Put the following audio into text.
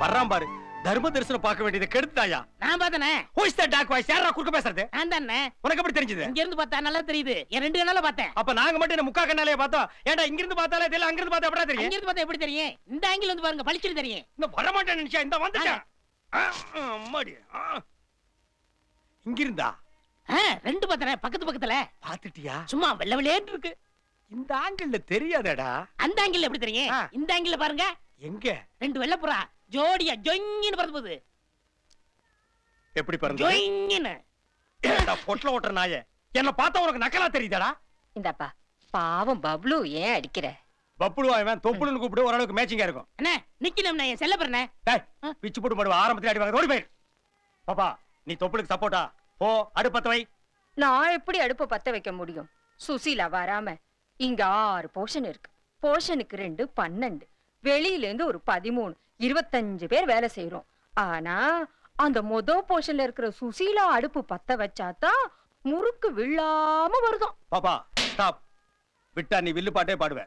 வர்றான் பாரு. தர்ம தரிசனம் பார்க்க வேண்டியதை கெடுத்தாயா? நான் பார்த்தனே. Who is that dark voice? யாரா குறுக்க பேசுறது? நான் தானே. உனக்கு எப்படி தெரிஞ்சது? இங்க இருந்து பார்த்தா நல்லா தெரியுது. என் ரெண்டு கண்ணால பார்த்தேன். அப்ப நாங்க மட்டும் என்ன முக்கா கண்ணாலே பார்த்தோம். ஏன்டா இங்க இருந்து பார்த்தாலே தெரியல, அங்க இருந்து பார்த்தா எப்படா தெரியும்? இங்க இருந்து பார்த்தா எப்படி தெரியும்? இந்த ஆங்கிள் வந்து பாருங்க, பளிச்சுன்னு தெரியும். இந்த வர மாட்டேன் நினைச்சா இந்த வந்துட்டேன். அம்மாடி. இங்க இருந்தா? ரெண்டு பார்த்தனே, பக்கத்து பக்கத்துல. பாத்துட்டியா? சும்மா வெள்ள வெள்ளேன்னு இருக்கு. இந்த ஆங்கிள் தெரியாதடா. அந்த ஆங்கிள் எப்படி தெரியும்? இந்த ஆங்கிள் பாருங்க. எங்க? ரெண்டு வெள்ளப்புறா ஜோடியா ஜொங்கின்னு பறந்து போகுது. எப்படி பறந்து? ஜொங்கின்னு. ஏன்டா பொட்ல ஓட்டற நாயே? என்ன பார்த்தா உனக்கு நக்கலா தெரியுதாடா? இந்தாப்பா பாவம் பப்ளு ஏன் அடிக்கிற? பப்புளுவா இவன்? தொப்புளுன்னு கூப்பிடு, ஓரளவுக்கு மேட்சிங்கா இருக்கும். அண்ணே நிக்கணும், நான் என் செல்ல போறேனே. டேய் பிச்சு போட்டு போடுவா, ஆரம்பத்துல அடி வாங்க. ஓடி போய். பாப்பா நீ தொப்புளுக்கு சப்போர்ட்டா? போ அடுப்பத்த வை. நான் எப்படி அடுப்ப பத்த வைக்க முடியும்? சுசீலா வராம இங்க 6 போர்ஷன் இருக்கு. போர்ஷனுக்கு 2 12, வெளியில இருந்து ஒரு 13, 25 பேர் வேலை செய்யறோம். ஆனா அந்த போர்ஷன்ல இருக்கிற சுசீலா அடுப்பு பத்த வச்சாதான் முறுக்கு விழாம வருதும். பாப்பா ஸ்டாப். விட்டா நீ வில்லு பாட்டே பாடுவ.